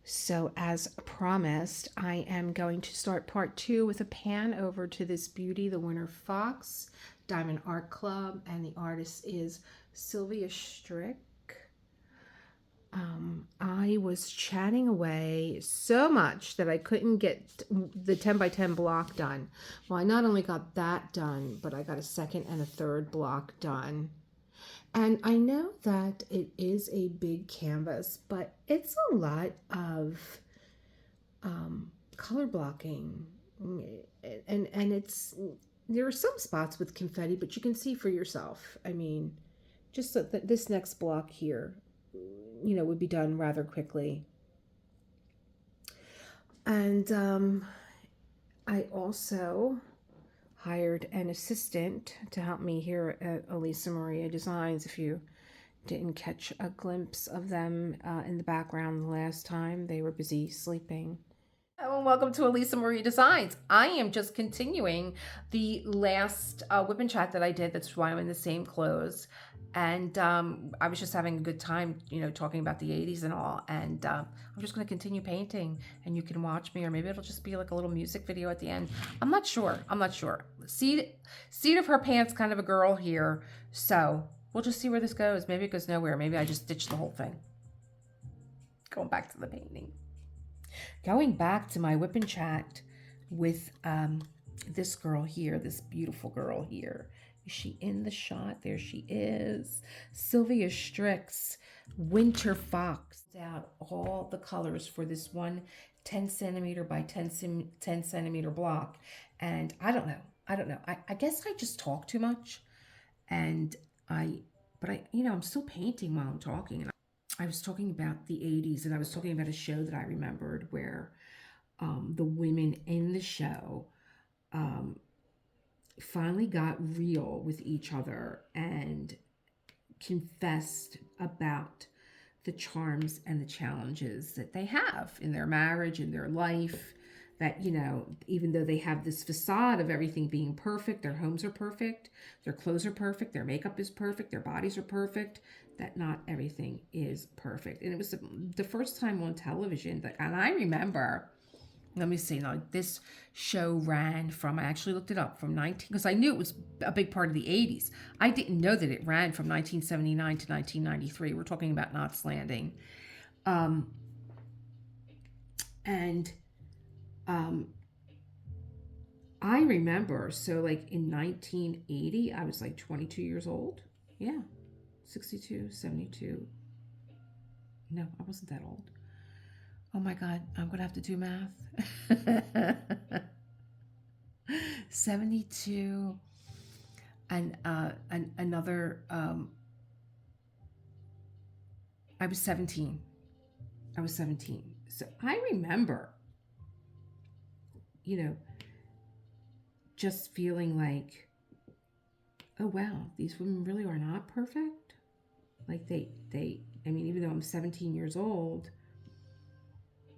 So as promised, I am going to start part two with a pan over to this beauty, the Winter Fox Diamond Art Club, and the artist is Sylvia Strick. I was chatting away so much that I couldn't get the 10 by 10 block done. Well, I not only got that done, but I got a second and a third block done. And I know that it is a big canvas, but it's a lot of color blocking. And it's, there are some spots with confetti, but you can see for yourself. I mean, just so that this next block here, would be done rather quickly. And I also hired an assistant to help me here at Elisa Maria Designs. If you didn't catch a glimpse of them in the background the last time, they were busy sleeping. Hello and welcome to Elisa Marie Designs. I am just continuing the last whip and chat that I did. That's why I'm in the same clothes. And I was just having a good time, talking about the 80s and all. And I'm just going to continue painting and you can watch me, or maybe it'll just be like a little music video at the end. I'm not sure. Seat of her pants kind of a girl here. So we'll just see where this goes. Maybe it goes nowhere. Maybe I just ditch the whole thing. Going back to the painting. Going back to my whip and chat with this girl here, this beautiful girl here. Is she in the shot? There she is. Sylvia Strick's Winter Fox. Out all the colors for this one 10 centimeter by 10 centimeter block. And I don't know. I guess I just talk too much. And but I'm still painting while I'm talking. And I was talking about the 80s, and I was talking about a show that I remembered where the women in the show finally got real with each other and confessed about the charms and the challenges that they have in their marriage, in their life. That, even though they have this facade of everything being perfect, their homes are perfect, their clothes are perfect, their makeup is perfect, their bodies are perfect, that not everything is perfect. And it was the first time on television that, and I remember, let me see, now this show ran from, I actually looked it up, from because I knew it was a big part of the 80s. I didn't know that it ran from 1979 to 1993. We're talking about Knots Landing. I remember, so like in 1980, I was like 22 years old. Yeah, 62, 72. No, I wasn't that old. Oh my God, I'm going to have to do math. 72 and another, I was 17. So I remember, just feeling like, oh wow, these women really are not perfect. Like even though I'm 17 years old,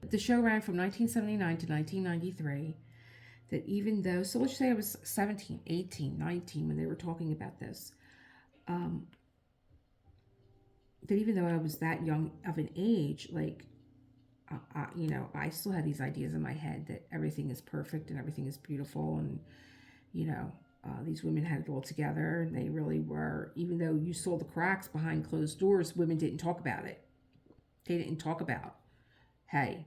the show ran from 1979 to 1993. That even though, so let's say I was 17, 18, 19 when they were talking about this, that even though I was that young of an age, like, I still had these ideas in my head that everything is perfect and everything is beautiful, and these women had it all together, and they really were. Even though you saw the cracks behind closed doors, women didn't talk about it. They didn't talk about, hey,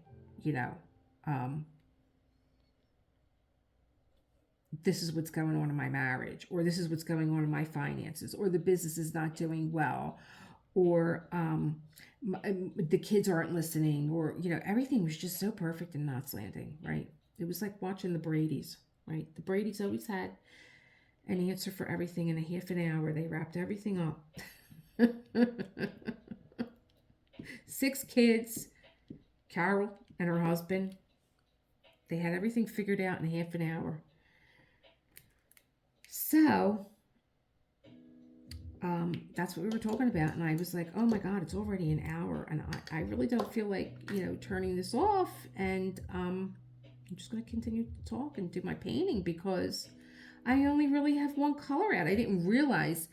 this is what's going on in my marriage, or this is what's going on in my finances, or the business is not doing well, or the kids aren't listening, or everything was just so perfect in Knots Landing, right? It was like watching the Brady's, right? The Brady's always had an answer for everything in a half an hour. They wrapped everything up. 6 kids, Carol and her husband, they had everything figured out in half an hour. So that's what we were talking about, and I was like, oh my God, it's already an hour, and I really don't feel like turning this off, and I'm just going to continue to talk and do my painting because I only really have one color out. I didn't realize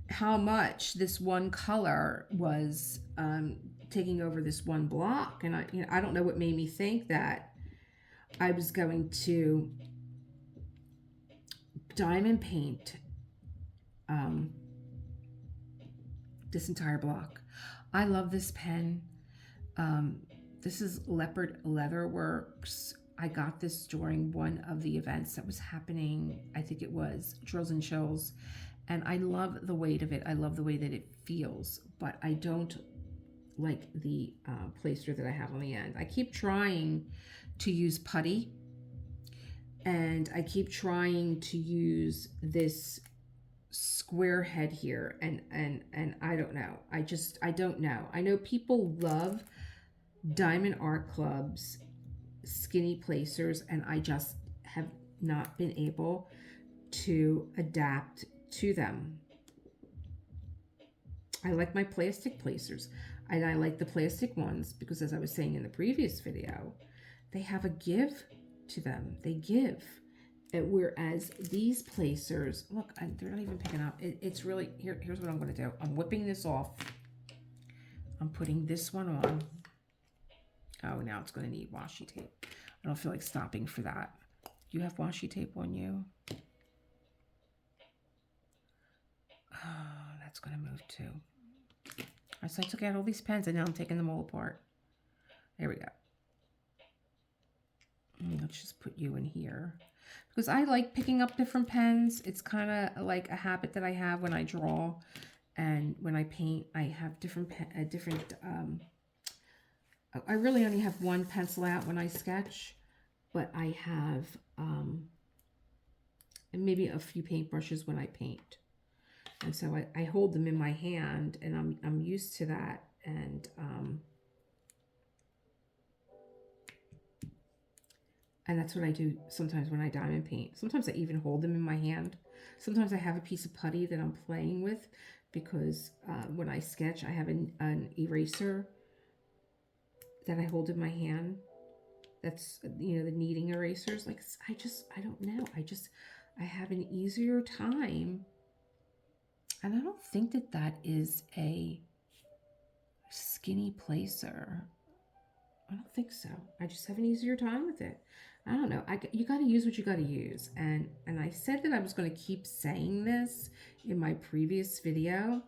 how much this one color was taking over this one block. And I don't know what made me think that I was going to diamond paint this entire block. I love this pen. This is Leopard Leather Works. I got this during one of the events that was happening. I think it was Drills and Chills. And I love the weight of it. I love the way that it feels, but I don't like the placer that I have on the end. I keep trying to use putty, and I keep trying to use this square head here, and I don't know. I don't know. I know people love Diamond Art Club's skinny placers, and I just have not been able to adapt to them. I like my plastic placers, and I like the plastic ones because, as I was saying in the previous video, they have a give to them. They give. Whereas these placers, look, they're not even picking up. It's really, here's what I'm going to do. I'm whipping this off. I'm putting this one on. Oh, now it's going to need washi tape. I don't feel like stopping for that. Do you have washi tape on you? Oh, that's going to move too. So I took out all these pens and now I'm taking them all apart. There we go. Let's just put you in here. Because I like picking up different pens. It's kind of like a habit that I have when I draw and when I paint. I have different I really only have one pencil out when I sketch, but I have maybe a few paintbrushes when I paint. And so I hold them in my hand, and I'm used to that. And that's what I do sometimes when I diamond paint. Sometimes I even hold them in my hand. Sometimes I have a piece of putty that I'm playing with, because when I sketch, I have an eraser that I hold in my hand. That's, you know, the kneading erasers. Like, I don't know. I have an easier time. And I don't think that that is a skinny placer. I don't think so. I just have an easier time with it. I don't know. You got to use what you got to use. And I said that I was going to keep saying this in my previous video.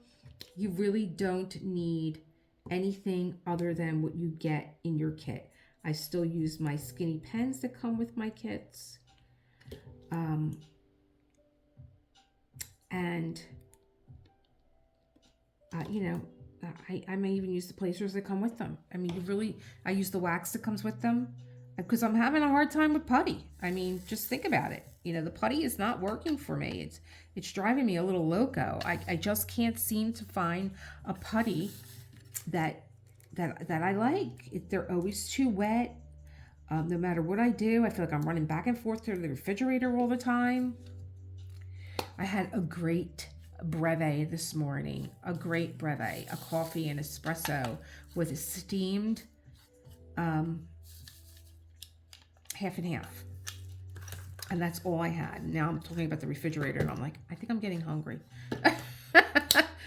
You really don't need anything other than what you get in your kit. I still use my skinny pens that come with my kits. You know, I may even use the placers that come with them. I mean, I use the wax that comes with them because I'm having a hard time with putty. I mean, just think about it. You know, the putty is not working for me. It's driving me a little loco. I just can't seem to find a putty that I like. They're always too wet. No matter what I do, I feel like I'm running back and forth to the refrigerator all the time. I had a great breve this morning, a coffee and espresso with a steamed half and half. And that's all I had. Now I'm talking about the refrigerator and I'm like, I think I'm getting hungry.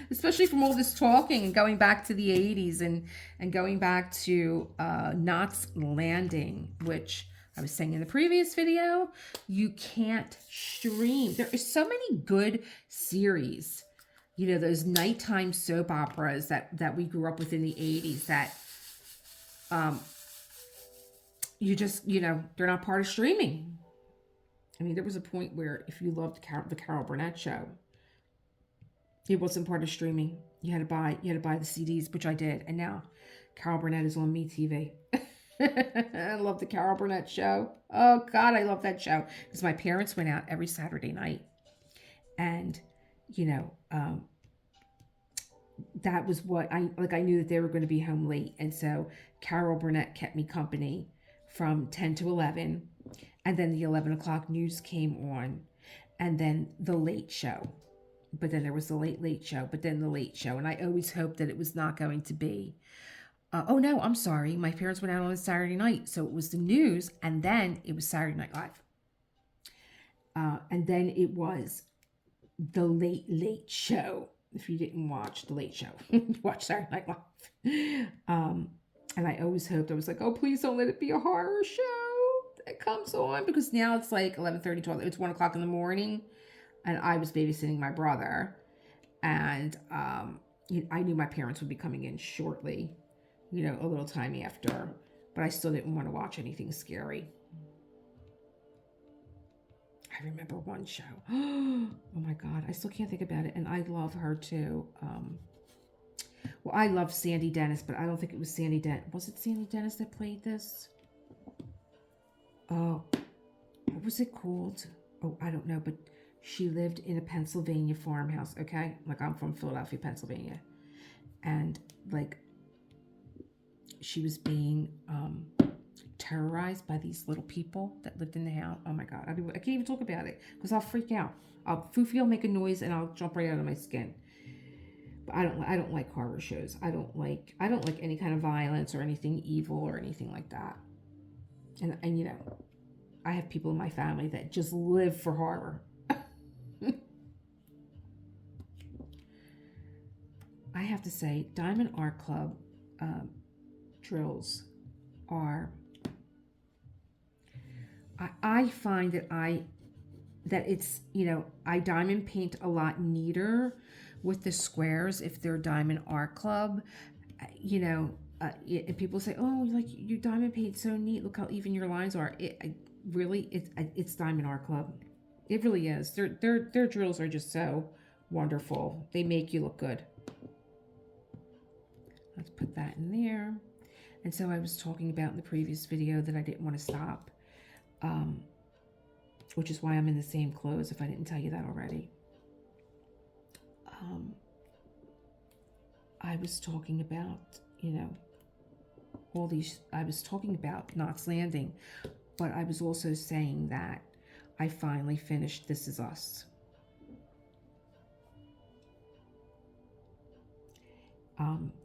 Especially from all this talking and going back to the 80s and going back to Knots Landing, which I was saying in the previous video, you can't stream. There are so many good series, you know, those nighttime soap operas that we grew up with in the 80s that you just, you know, they're not part of streaming. I mean, there was a point where if you loved the Carol Burnett show, it wasn't part of streaming. You had to buy the CDs, which I did. And now Carol Burnett is on MeTV. I love the Carol Burnett show. Oh God, I love that show. Because my parents went out every Saturday night. And, you know, that was what I knew that they were going to be home late. And so Carol Burnett kept me company from 10 to 11. And then the 11 o'clock news came on. And then the late show. But then there was the late show. But then the late show. And I always hoped that it was not going to be. Oh, no, I'm sorry. My parents went out on a Saturday night. So it was the news. And then it was Saturday Night Live. And then it was the late show. if you didn't watch The Late Show, watch Saturday Night Live. And I always hoped, I was like, oh, please don't let it be a horror show that comes on, because now it's like 11:30, 12. It's 1 o'clock in the morning, and I was babysitting my brother, and I knew my parents would be coming in shortly, a little time after, but I still didn't want to watch anything scary. I remember one show. Oh my God, I still can't think about it, and I love her too. Well, I love Sandy Dennis, but I don't think it was Sandy Dennis. Was it Sandy Dennis that played this? Oh, what was it called? Oh, I don't know, but she lived in a Pennsylvania farmhouse, okay? Like, I'm from Philadelphia, Pennsylvania. And, like, she was being terrorized by these little people that lived in the house. Oh, my God. I can't even talk about it because I'll freak out. Foofy will make a noise and I'll jump right out of my skin. But I don't like horror shows. I don't like any kind of violence or anything evil or anything like that. And I have people in my family that just live for horror. I have to say, Diamond Art Club drills are. I find that it's I diamond paint a lot neater with the squares if they're Diamond Art Club. And people say, oh, like you diamond paint so neat. Look how even your lines are. It's Diamond Art Club. It really is. Their drills are just so wonderful. They make you look good. Let's put that in there. And so I was talking about in the previous video that I didn't want to stop, which is why I'm in the same clothes, if I didn't tell you that already. I was talking about, I was talking about Knots Landing, but I was also saying that I finally finished This Is Us.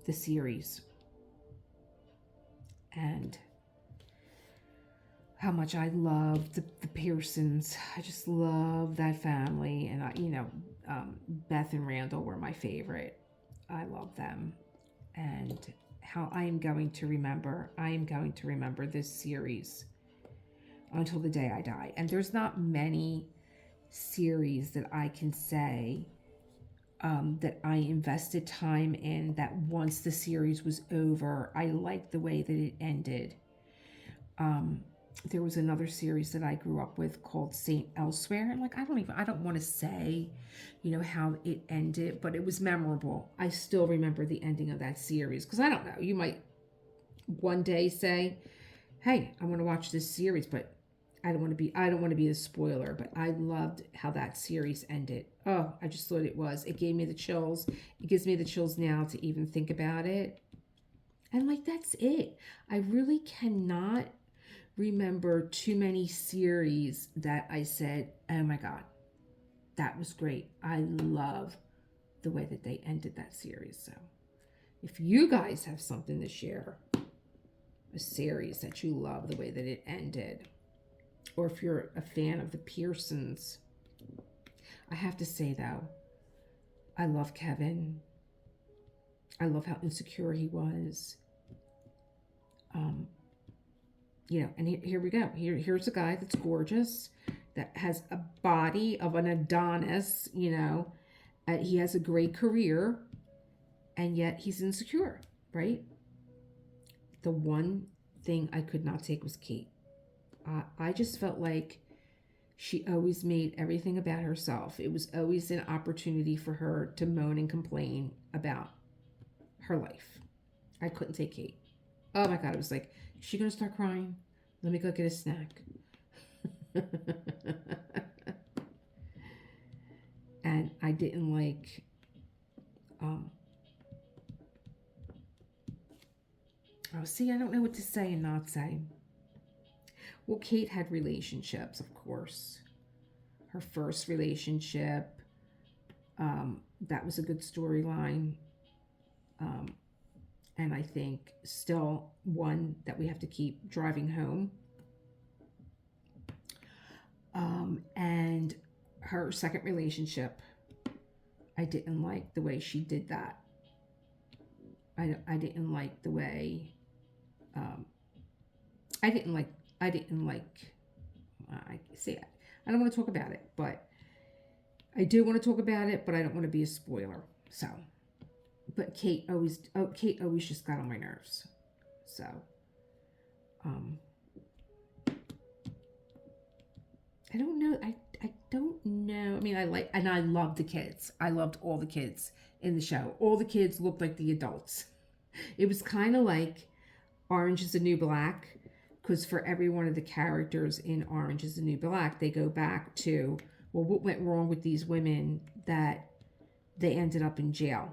The series, and how much I love the Pearsons. I just love that family, and Beth and Randall were my favorite. I love them, and how I am going to remember this series until the day I die. And there's not many series that I can say that I invested time in, that once the series was over, I liked the way that it ended. There was another series that I grew up with called Saint Elsewhere. And I don't want to say, how it ended, but it was memorable. I still remember the ending of that series, because I don't know, you might one day say, hey, I want to watch this series, but I don't want to be the spoiler, but I loved how that series ended. Oh, I just thought it gave me the chills. It gives me the chills now to even think about it. And that's it. I really cannot remember too many series that I said, oh my God, that was great. I love the way that they ended that series. So if you guys have something to share, a series that you love the way that it ended, or if you're a fan of the Pearsons, I have to say though, I love Kevin. I love how insecure he was. And here we go. Here's a guy that's gorgeous, that has a body of an Adonis, he has a great career, and yet he's insecure, right? The one thing I could not take was Kate. I just felt like she always made everything about herself. It was always an opportunity for her to moan and complain about her life. I couldn't take Kate. Oh my God, it was like, is she going to start crying? Let me go get a snack. And I didn't like, I don't know what to say and not say. Well, Kate had relationships, of course. Her first relationship, that was a good storyline. And I think still one that we have to keep driving home. And her second relationship, I didn't like the way she did that. I didn't like the way, um, I didn't like, I didn't like, I see it. I don't want to talk about it, but I do want to talk about it, but I don't want to be a spoiler. So, but Kate always just got on my nerves. So, um, I don't know. I don't know. I mean, I like, and I love the kids. I loved all the kids in the show. All the kids looked like the adults. It was kind of like Orange is the New Black, because for every one of the characters in Orange is the New Black, they go back to, well, what went wrong with these women that they ended up in jail.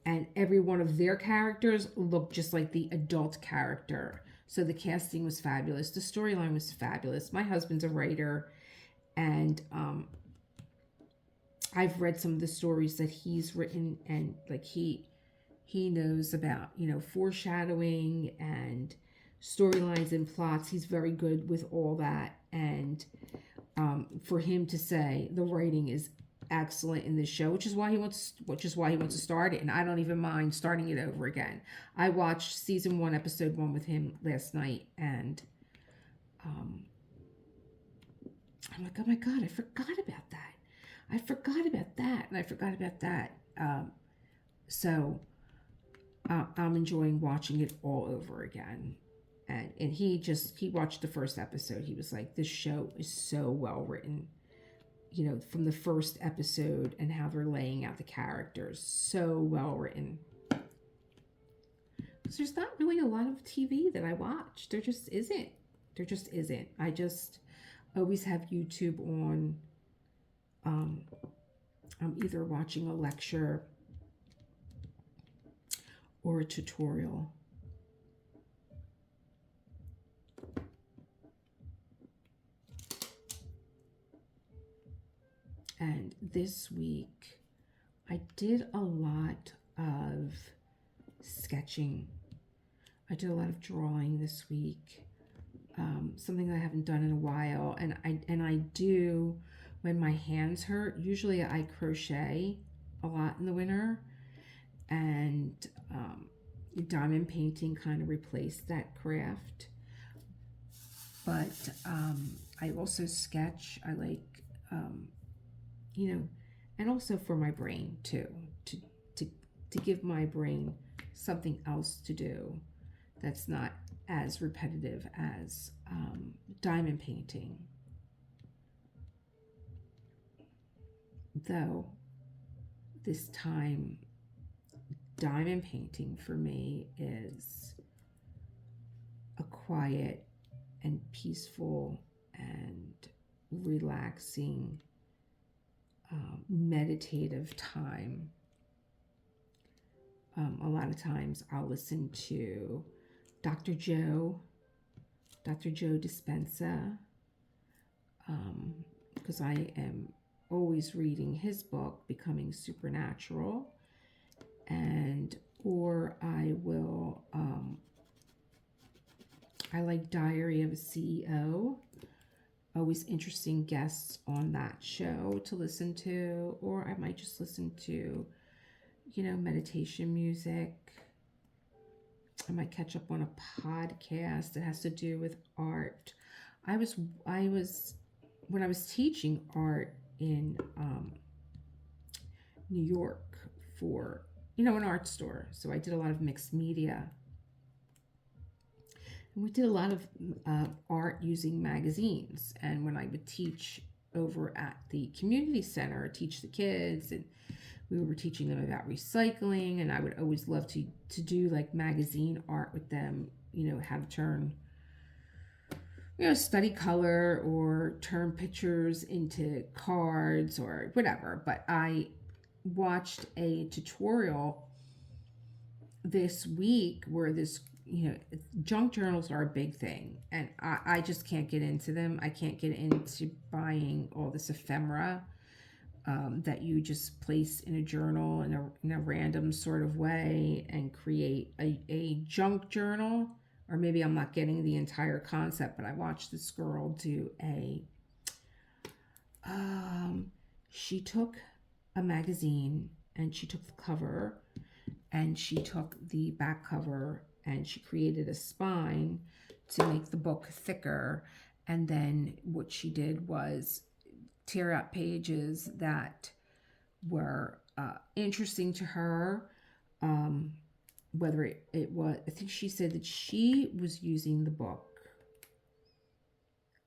And every one of their characters looked just like the adult character. So the casting was fabulous. The storyline was fabulous. My husband's a writer, and I've read some of the stories that he's written, and like he knows about, foreshadowing and storylines and plots. He's very good with all that, and for him to say the writing is excellent in this show, which is why he wants to start it, and I don't even mind starting it over again. I watched season 1, episode 1 with him last night, and um, I'm like, oh my god, I forgot about that. I forgot about that, and I forgot about that. So I'm enjoying watching it all over again. And he watched the first episode. He was like, this show is so well written. From the first episode and how they're laying out the characters. So well written. So there's not really a lot of TV that I watch. There just isn't. I just always have YouTube on. I'm either watching a lecture or a tutorial. And this week, I did a lot of sketching. I did a lot of drawing this week. Something that I haven't done in a while. And I do, when my hands hurt, usually I crochet a lot in the winter. And diamond painting kind of replaced that craft. But I also sketch. I like, and also for my brain too, to give my brain something else to do that's not as repetitive as diamond painting. Though this time, diamond painting for me is a quiet and peaceful and relaxing, meditative time. A lot of times I'll listen to Dr. Joe Dispenza, because I am always reading his book, Becoming Supernatural, or I will, I like Diary of a CEO, always interesting guests on that show to listen to, or I might just listen to, meditation music. I might catch up on a podcast that has to do with art. I was when I was teaching art in New York for, an art store. So I did a lot of mixed media. And we did a lot of art using magazines. And when I would teach over at the community center, teach the kids, and we were teaching them about recycling, and I would always love to do like magazine art with them, how to turn, study color or turn pictures into cards or whatever. But I watched a tutorial this week where this, junk journals are a big thing, and I just can't get into them. I can't get into buying all this ephemera that you just place in a journal in a random sort of way and create a junk journal. Or maybe I'm not getting the entire concept, but I watched this girl do she took a magazine and she took the cover and she took the back cover and she created a spine to make the book thicker. And then what she did was tear out pages that were interesting to her. Whether it was, I think she said that she was using the book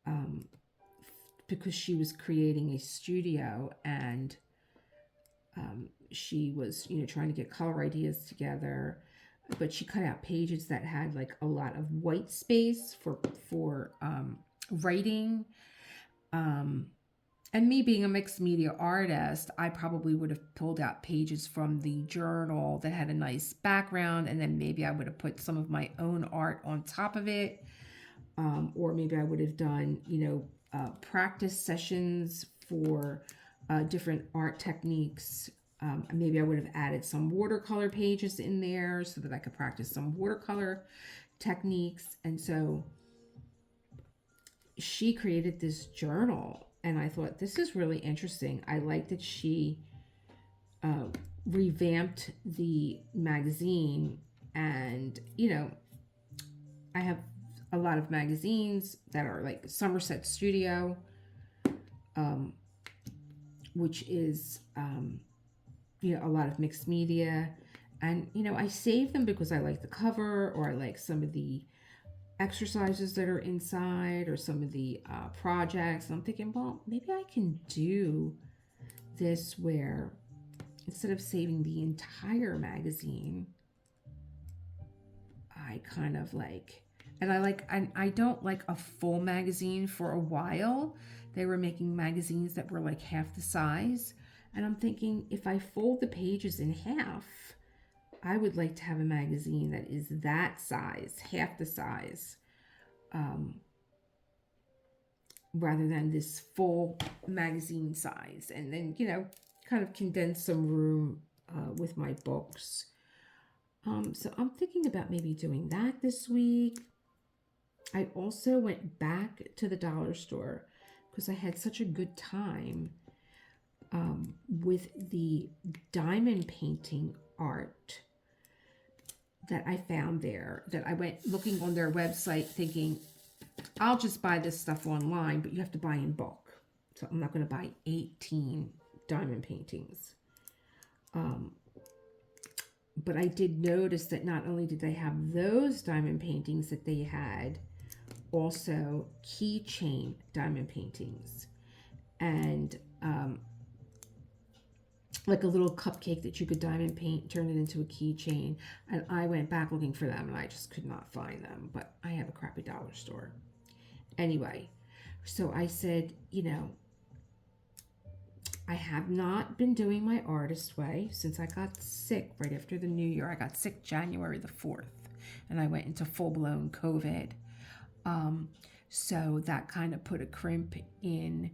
um, because she was creating a studio, and she was, trying to get color ideas together, but she cut out pages that had like a lot of white space for writing. Um, and me being a mixed media artist, I probably would have pulled out pages from the journal that had a nice background, and then maybe I would have put some of my own art on top of it. Or maybe I would have done, practice sessions for different art techniques. Maybe I would have added some watercolor pages in there so that I could practice some watercolor techniques. And so she created this journal, and I thought, this is really interesting. I like that she revamped the magazine, and I have a lot of magazines that are like Somerset Studio, which is a lot of mixed media, and I save them because I like the cover, or I like some of the exercises that are inside, or some of the projects. And I'm thinking, well, maybe I can do this where instead of saving the entire magazine, I kind of like, and I don't like a full magazine. For a while, they were making magazines that were like half the size. And I'm thinking, if I fold the pages in half, I would like to have a magazine that is that size, half the size, rather than this full magazine size. And then, kind of condense some room with my books. So I'm thinking about maybe doing that this week. I also went back to the dollar store because I had such a good time with the diamond painting art that I found there, that I went looking on their website thinking, I'll just buy this stuff online, but you have to buy in bulk. So I'm not going to buy 18 diamond paintings. But I did notice that not only did they have those diamond paintings, that they had also keychain diamond paintings, and like a little cupcake that you could diamond paint, turn it into a keychain. And I went back looking for them, and I just could not find them. But I have a crappy dollar store. Anyway, so I said, I have not been doing my artist way since I got sick right after the new year. I got sick January the 4th, and I went into full-blown COVID. So that kind of put a crimp in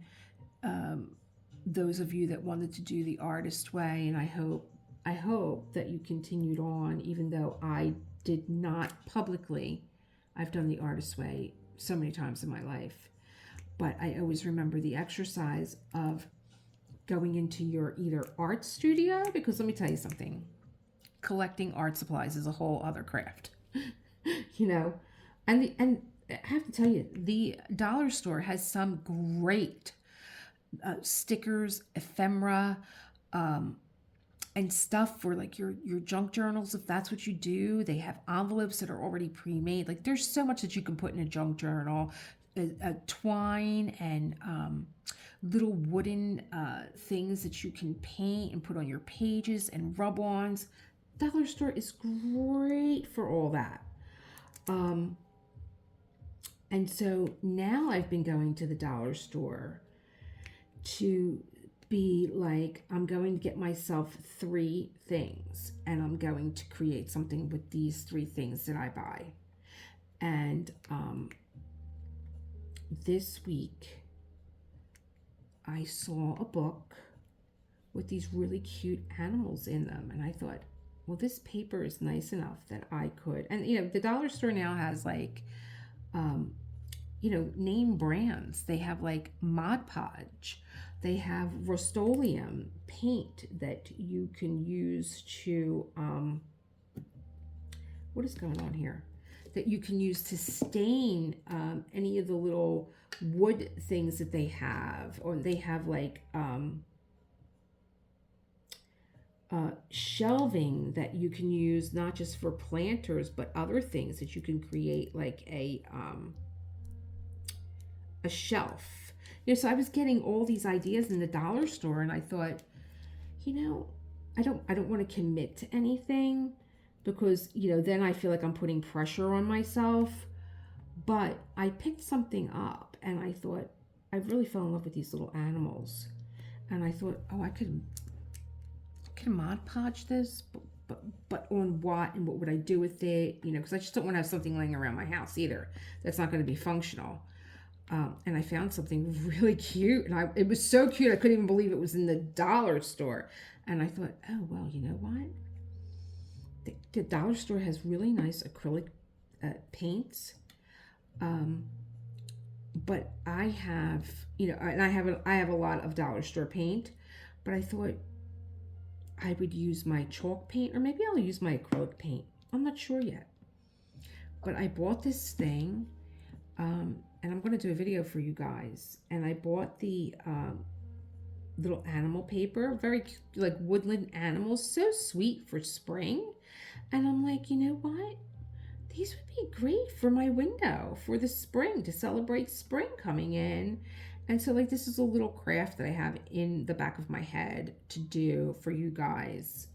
those of you that wanted to do the artist way. And I hope that you continued on, even though I did not publicly. I've done the artist way so many times in my life, but I always remember the exercise of going into your either art studio, because let me tell you something, collecting art supplies is a whole other craft. And I have to tell you, the dollar store has some great stickers, ephemera, and stuff for like your junk journals, if that's what you do. They have envelopes that are already pre-made. Like, there's so much that you can put in a junk journal. Twine and little wooden things that you can paint and put on your pages, and rub-ons. Dollar store is great for all that. And so now I've been going to the dollar store to be like, I'm going to get myself 3 things, and I'm going to create something with these 3 things that I buy. And this week I saw a book with these really cute animals in them, and I thought, well, this paper is nice enough that I could. And the dollar store now has like name brands. They have like Mod Podge. They have Rust-Oleum paint that you can use to, what is going on here? That you can use to stain any of the little wood things that they have. Or they have like shelving that you can use not just for planters, but other things that you can create like a shelf. So I was getting all these ideas in the dollar store, and I thought, I don't want to commit to anything because, then I feel like I'm putting pressure on myself. But I picked something up and I thought, I really fell in love with these little animals. And I thought, oh, I could Mod Podge this, but on what, and what would I do with it? Because I just don't want to have something laying around my house either. That's not going to be functional. And I found something really cute, and it was so cute I couldn't even believe it was in the dollar store. And I thought, oh well, you know what? The dollar store has really nice acrylic paints. But I have, and I have a lot of dollar store paint, but I thought I would use my chalk paint, or maybe I'll use my acrylic paint. I'm not sure yet. But I bought this thing, and I'm going to do a video for you guys. And I bought the little animal paper, very like woodland animals, so sweet for spring. And I'm like, you know what? These would be great for my window for the spring, to celebrate spring coming in. And so like this is a little craft that I have in the back of my head to do for you guys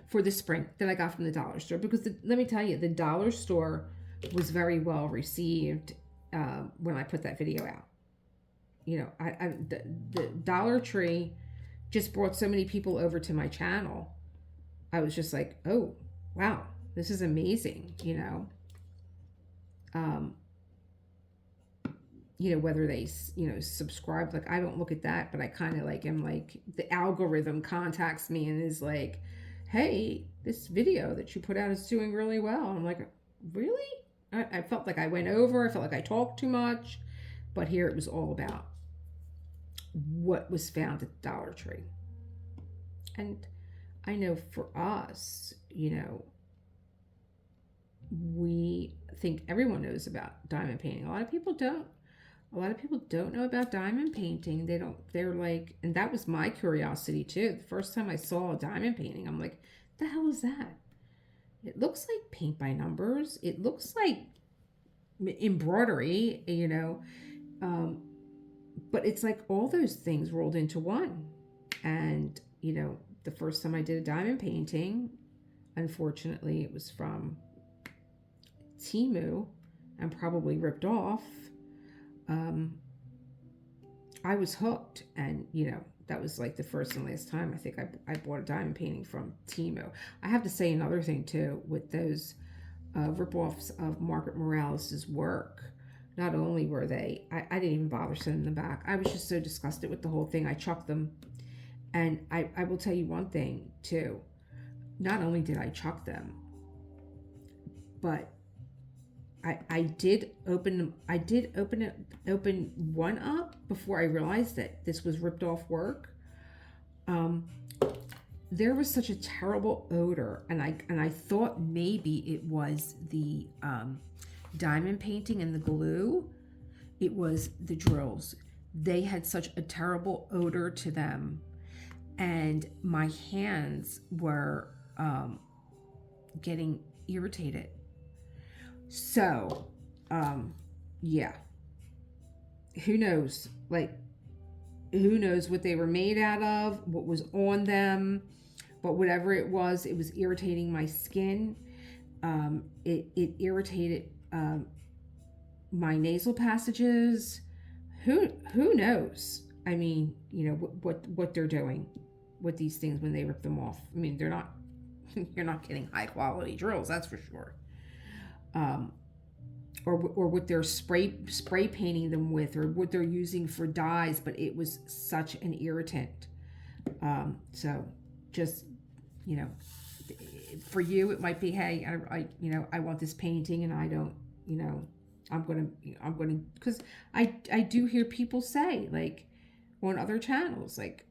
for the spring that I got from the dollar store. Because let me tell you, the dollar store was very well received when I put that video out. The Dollar Tree just brought so many people over to my channel. I was just like, oh, wow, this is amazing, whether they, subscribe. Like, I don't look at that, but I kind of like am like, the algorithm contacts me and is like, hey, this video that you put out is doing really well. I'm like, really? I felt like I went over. I felt like I talked too much. But here it was all about what was found at the Dollar Tree. And I know for us, we think everyone knows about diamond painting. A lot of people don't. A lot of people don't know about diamond painting. They're like, and that was my curiosity too. The first time I saw a diamond painting, I'm like, the hell is that? It looks like paint by numbers. It looks like embroidery, but it's like all those things rolled into one. And, the first time I did a diamond painting, unfortunately, it was from Temu and probably ripped off. I was hooked, and, that was like the first and last time I think I bought a diamond painting from Temu. I have to say another thing too with those rip-offs of Margaret Morales's work. Not only were they, I didn't even bother sending them back. I was just so disgusted with the whole thing. I chucked them. And I will tell you one thing too. Not only did I chuck them, but I did open one up before I realized that this was ripped off work. There was such a terrible odor, and I thought maybe it was the diamond painting and the glue. It was the drills. They had such a terrible odor to them, and my hands were getting irritated. So, yeah, who knows? Like, who knows what they were made out of, what was on them, but whatever it was irritating my skin. It irritated my nasal passages. Who knows? I mean, what they're doing with these things when they rip them off. I mean, they're not, you're not getting high quality drills, that's for sure. Or what they're spray painting them with, or what they're using for dyes, but it was such an irritant. So just, for you, it might be, hey, I want this painting and I don't you know, I'm gonna, because I do hear people say, like, on other channels, like,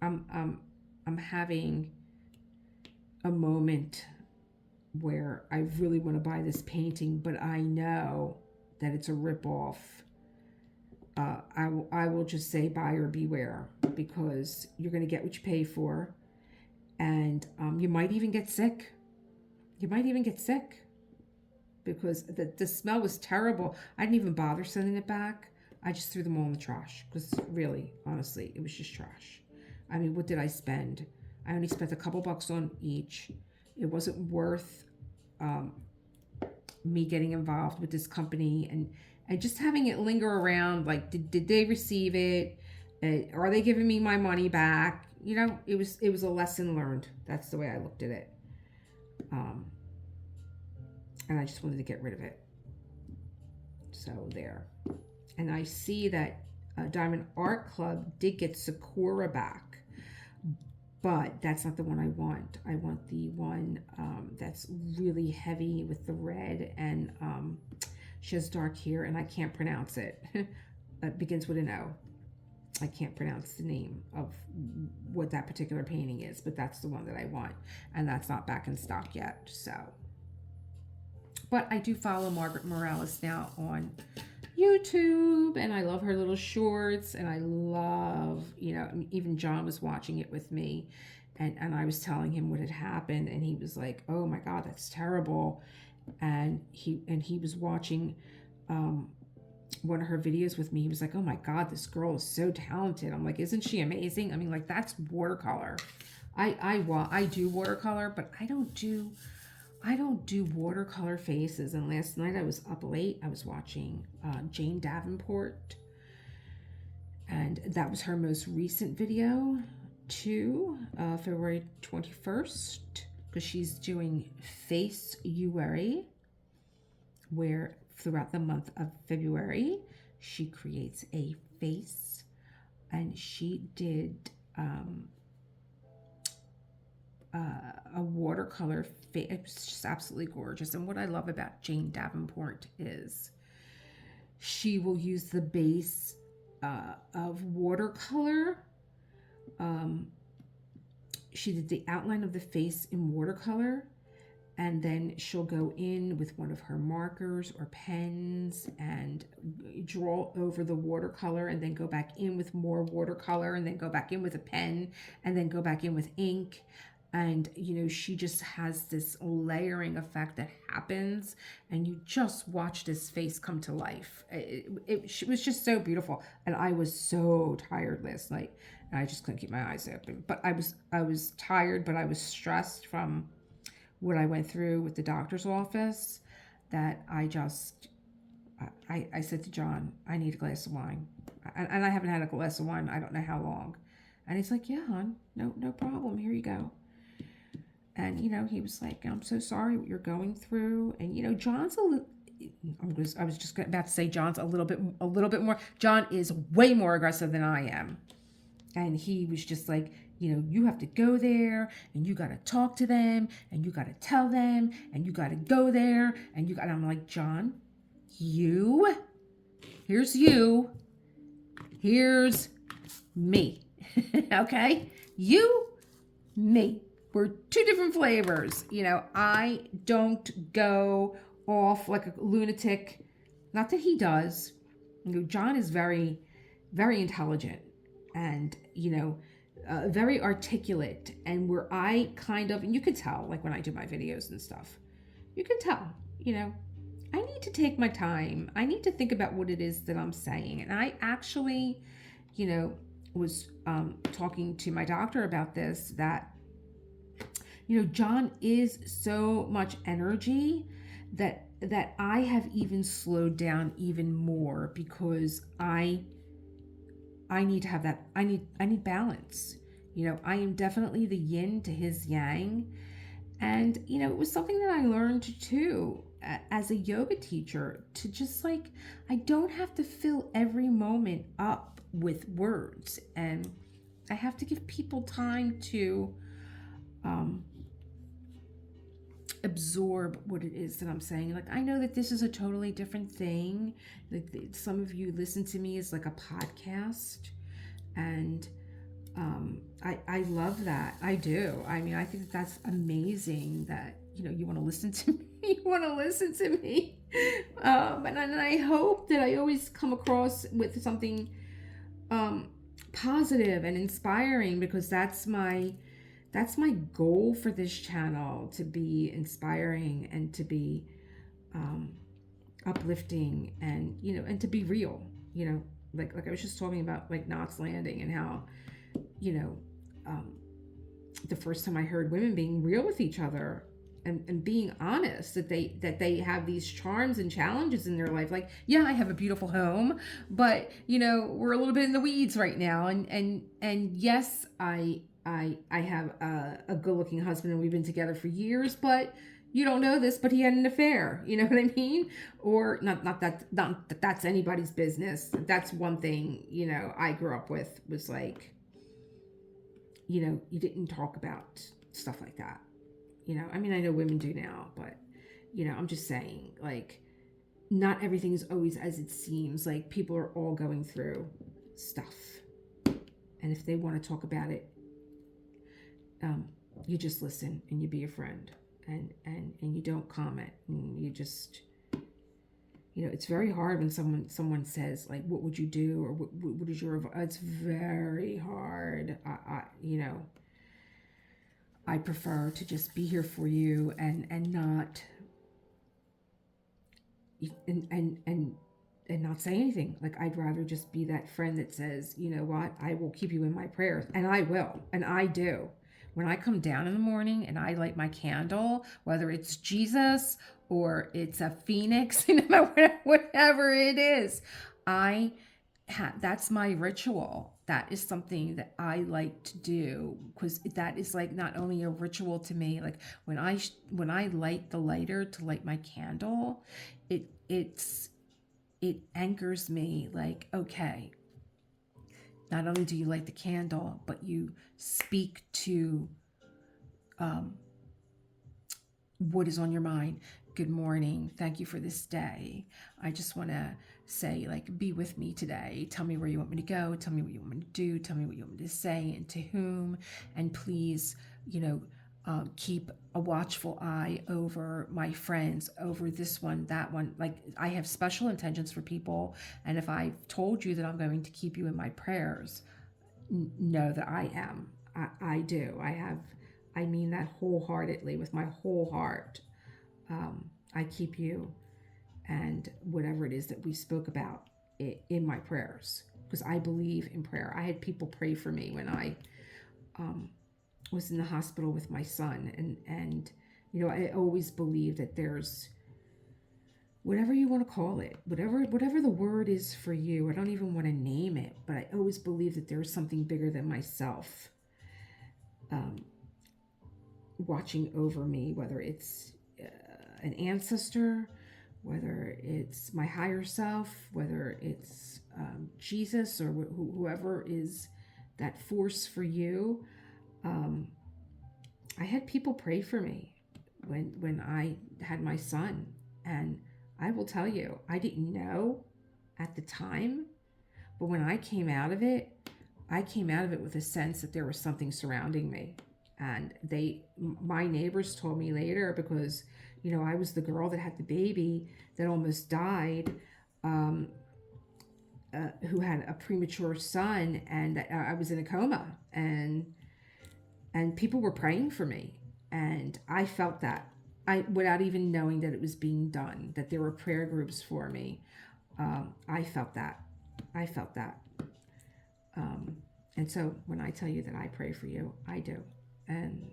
I'm I'm I'm having a moment where I really want to buy this painting, but I know that it's a ripoff. I will just say buyer beware, because you're going to get what you pay for, and you might even get sick. You might even get sick because the smell was terrible. I didn't even bother sending it back. I just threw them all in the trash because really, honestly, it was just trash. I mean, what did I spend? I only spent a couple bucks on each. It wasn't worth um, me getting involved with this company and just having it linger around. Like, did they receive it? Are they giving me my money back? You know, it was a lesson learned. That's the way I looked at it. Um, and I just wanted to get rid of it. So there. And I see that Diamond Art Club did get Sakura back, but that's not the one I want. I want the one that's really heavy with the red, and she has dark hair, and I can't pronounce it. It begins with an O. I can't pronounce the name of what that particular painting is, but that's the one that I want, and that's not back in stock yet. So, but I do follow Margaret Morales now on YouTube, and I love her little shorts, and I love, you know, even John was watching it with me, and I was telling him what had happened, and he was like, oh my God, that's terrible. And he was watching one of her videos with me. He was like, oh my God, this girl is so talented. I'm like, isn't she amazing? I mean, like, that's watercolor. I do watercolor, but I don't do watercolor faces. And last night I was up late. I was watching Jane Davenport, and that was her most recent video too, February 21st, because she's doing Face Ueri, where throughout the month of February she creates a face, and she did a watercolor face. It's just absolutely gorgeous. And what I love about Jane Davenport is she will use the base of watercolor. She did the outline of the face in watercolor, and then she'll go in with one of her markers or pens and draw over the watercolor, and then go back in with more watercolor, and then go back in with a pen, and then go back in with ink. And, you know, she just has this layering effect that happens, and you just watch this face come to life. It was just so beautiful. And I was so tired last night, and I just couldn't keep my eyes open. But I was tired, but I was stressed from what I went through with the doctor's office, that I said to John, I need a glass of wine. And I haven't had a glass of wine, I don't know how long. And he's like, yeah, hon, no problem. Here you go. And, you know, he was like, I'm so sorry what you're going through. And, you know, John's I was just about to say John's a little bit more. John is way more aggressive than I am. And he was just like, you know, you have to go there, and you got to talk to them, and you got to tell them, and you got to go there, and I'm like, John, here's me. Okay? You, me. We're two different flavors. You know, I don't go off like a lunatic. Not that he does. You know, John is very, very intelligent, and, you know, very articulate. And where I kind of, and you can tell, like when I do my videos and stuff, you can tell, you know, I need to take my time. I need to think about what it is that I'm saying. And I actually, you know, was talking to my doctor about this, that, you know, John is so much energy that I have even slowed down even more, because I need to have that. I need balance. You know, I am definitely the yin to his yang. And, you know, it was something that I learned too as a yoga teacher, to just like, I don't have to fill every moment up with words, and I have to give people time to absorb what it is that I'm saying. Like, I know that this is a totally different thing. Like, some of you listen to me as like a podcast, and I love that. I do. I mean, I think that's amazing that, you want to listen to me. You want to listen to me. And I hope that I always come across with something positive and inspiring, because that's my goal for this channel, to be inspiring and to be uplifting, and and to be real. Like I was just talking about, like, Knots Landing, and how the first time I heard women being real with each other, and being honest, that they have these charms and challenges in their life. Like, yeah, I have a beautiful home, but we're a little bit in the weeds right now, and yes, I have a good looking husband, and we've been together for years, but you don't know this, but he had an affair. You know what I mean? Or not that that's anybody's business. That's one thing I grew up with, was like, you didn't talk about stuff like that. I mean, I know women do now, but I'm just saying, like, not everything is always as it seems. Like, people are all going through stuff, and if they want to talk about it, you just listen, and you be a friend, and you don't comment, and you just, it's very hard when someone says, like, what would you do, or what is your advice? It's very hard. I prefer to just be here for you, and not and not say anything. Like, I'd rather just be that friend that says, you know what, I will keep you in my prayers, and I will, and I do. When I come down in the morning and I light my candle, whether it's Jesus or it's a phoenix, whatever it is, that's my ritual. That is something that I like to do, because that is, like, not only a ritual to me. Like, when I light the lighter to light my candle, it anchors me. Like, okay, not only do you light the candle, but you speak to what is on your mind. Good morning. Thank you for this day. I just want to say, like, be with me today. Tell me where you want me to go. Tell me what you want me to do. Tell me what you want me to say, and to whom. And please, keep a watchful eye over my friends, over this one, that one. Like, I have special intentions for people. And if I've told you that I'm going to keep you in my prayers, know that I am. I do. I mean that wholeheartedly, with my whole heart. I keep you and whatever it is that we spoke about in my prayers, because I believe in prayer. I had people pray for me when I was in the hospital with my son, and I always believe that there's, whatever you want to call it, whatever the word is for you. I don't even want to name it, but I always believe that there's something bigger than myself watching over me, whether it's an ancestor, whether it's my higher self, whether it's Jesus, or whoever is that force for you. I had people pray for me when I had my son, and I will tell you, I didn't know at the time, but when I came out of it with a sense that there was something surrounding me. And my neighbors told me later, because I was the girl that had the baby that almost died, who had a premature son, and I was in a coma, and people were praying for me, and I felt that, without even knowing that it was being done, that there were prayer groups for me. I felt that. And so when I tell you that I pray for you, I do. And,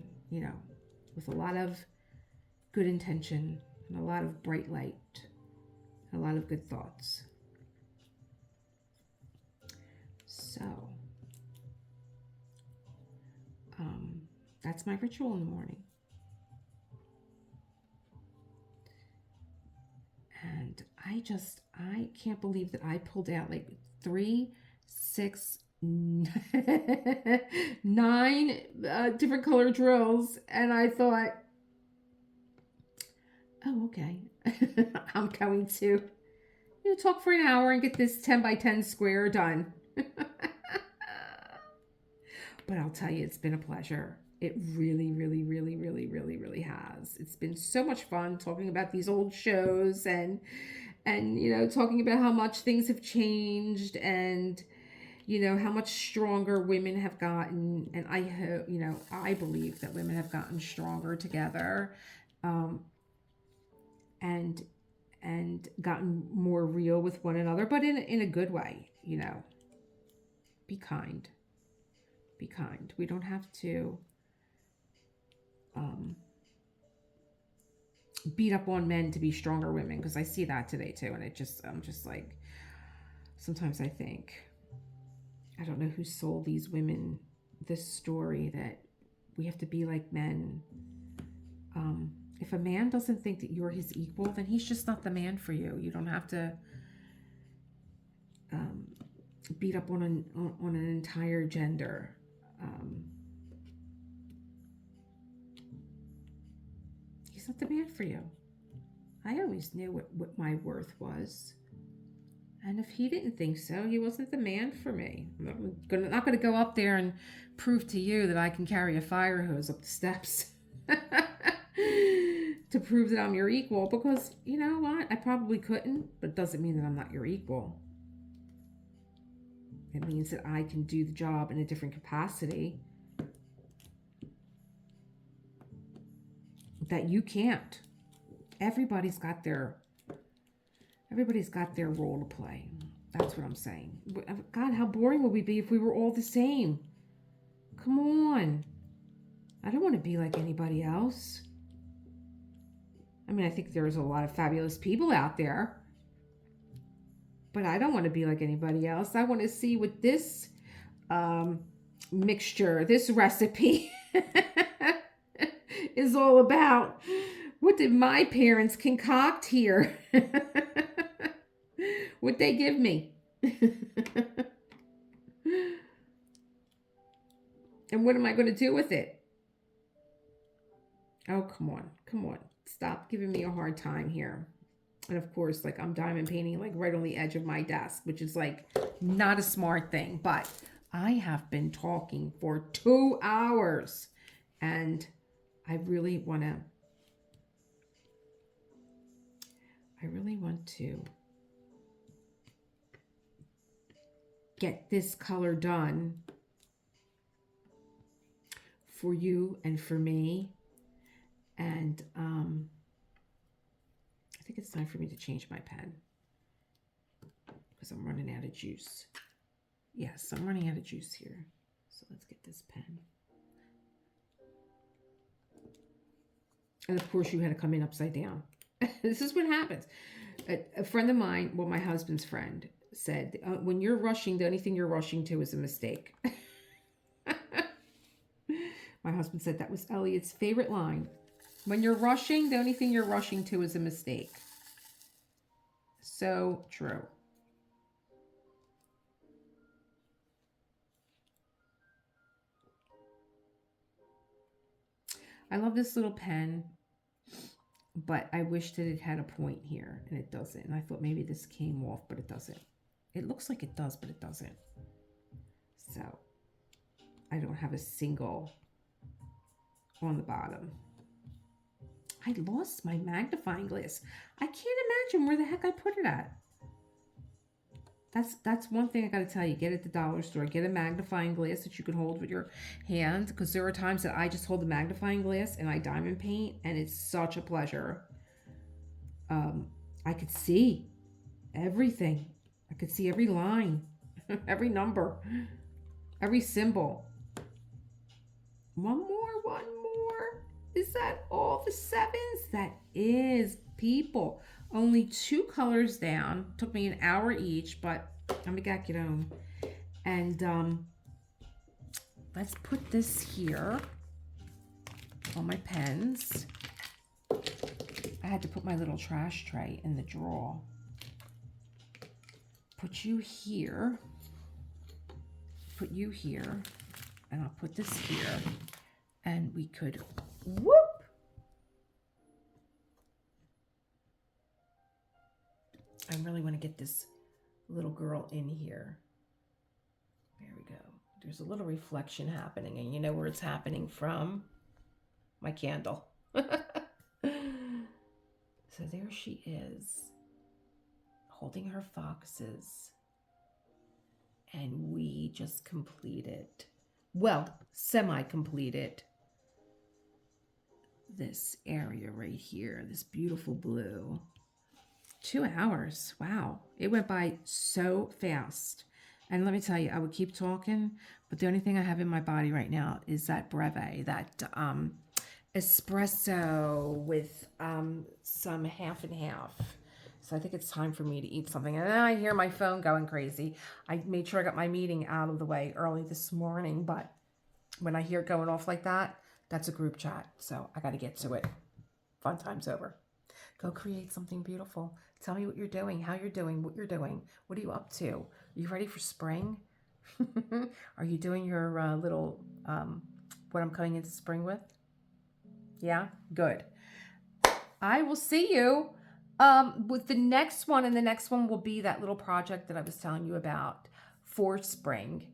with a lot of good intention, and a lot of bright light, and a lot of good thoughts. So, that's my ritual in the morning. And I can't believe that I pulled out like 3, 6, 9 different color drills, and I thought, Oh, okay. I'm going to talk for an hour and get this 10 by 10 square done. But I'll tell you, it's been a pleasure. It really, really, really, really, really, really has. It's been so much fun talking about these old shows and talking about how much things have changed and how much stronger women have gotten. And I hope, I believe that women have gotten stronger together, um, and gotten more real with one another, but in a good way. Be kind. Be kind. We don't have to um, beat up on men to be stronger women, because I see that today too, and I'm just like, sometimes I think, I don't know who sold these women this story that we have to be like men. If a man doesn't think that you're his equal, then he's just not the man for you. You don't have to um, beat up on an entire gender. Um, he's not the man for you. I always knew what my worth was. And if he didn't think so, he wasn't the man for me. I'm not gonna go up there and prove to you that I can carry a fire hose up the steps to prove that I'm your equal, because you know what? I probably couldn't, but it doesn't mean that I'm not your equal. It means that I can do the job in a different capacity that you can't. Everybody's got their role to play. That's what I'm saying. God, how boring would we be if we were all the same? Come on. I don't want to be like anybody else. I mean, I think there's a lot of fabulous people out there, but I don't want to be like anybody else. I want to see what this mixture, this recipe is all about. What did my parents concoct here? What'd they give me? And what am I going to do with it? Oh, come on. Come on. Stop giving me a hard time here. And of course, like, I'm diamond painting like right on the edge of my desk, which is like not a smart thing, but I have been talking for 2 hours and I really want to get this color done for you and for me. And I think it's time for me to change my pen because I'm running out of juice. Yes, I'm running out of juice here. So let's get this pen. And of course, you had to come in upside down. This is what happens. A friend of mine, well, my husband's friend, said, when you're rushing, the only thing you're rushing to is a mistake. My husband said that was Elliot's favorite line. When you're rushing, the only thing you're rushing to is a mistake. So true. I love this little pen, but I wish that it had a point here, and it doesn't. And I thought maybe this came off, but it doesn't. It looks like it does, but it doesn't. So I don't have a single on the bottom. I lost my magnifying glass. I can't imagine where the heck I put it at. That's one thing I got to tell you. Get at the dollar store. Get a magnifying glass that you can hold with your hand, because there are times that I just hold the magnifying glass and I diamond paint, and it's such a pleasure. I could see everything. I could see every line, every number, every symbol. One more. Is that all the sevens? That is, people. Only 2 colors down. Took me an hour each, but I'm gonna get on. And let's put this here on my pens. I had to put my little trash tray in the drawer. Put you here. Put you here. And I'll put this here. And we could, whoop, I really want to get this little girl in here. There we go. There's a little reflection happening, and you know where it's happening from? My candle. So there she is, holding her foxes. And we just completed, well, semi-completed this area right here, this beautiful blue. 2 hours. Wow. It went by so fast. And let me tell you, I would keep talking, but the only thing I have in my body right now is that breve, that espresso with some half and half. So I think it's time for me to eat something. And then I hear my phone going crazy. I made sure I got my meeting out of the way early this morning, but when I hear it going off like that, that's a group chat. So I got to get to it. Fun time's over. Go create something beautiful. Tell me what you're doing, how you're doing, what you're doing. What are you up to? Are you ready for spring? Are you doing your little, what I'm coming into spring with? Yeah, good. I will see you with the next one, and the next one will be that little project that I was telling you about for spring.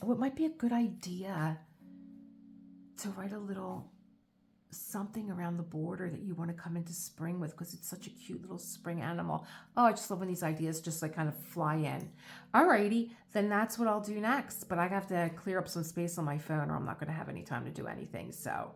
Oh, it might be a good idea to write a little something around the border that you want to come into spring with, because it's such a cute little spring animal. Oh, I just love when these ideas just like kind of fly in. Alrighty, then that's what I'll do next. But I have to clear up some space on my phone, or I'm not going to have any time to do anything. So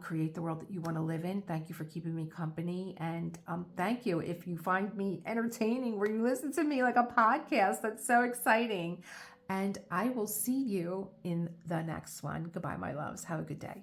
create the world that you want to live in. Thank you for keeping me company. And thank you if you find me entertaining, where you listen to me like a podcast. That's so exciting. And I will see you in the next one. Goodbye, my loves. Have a good day.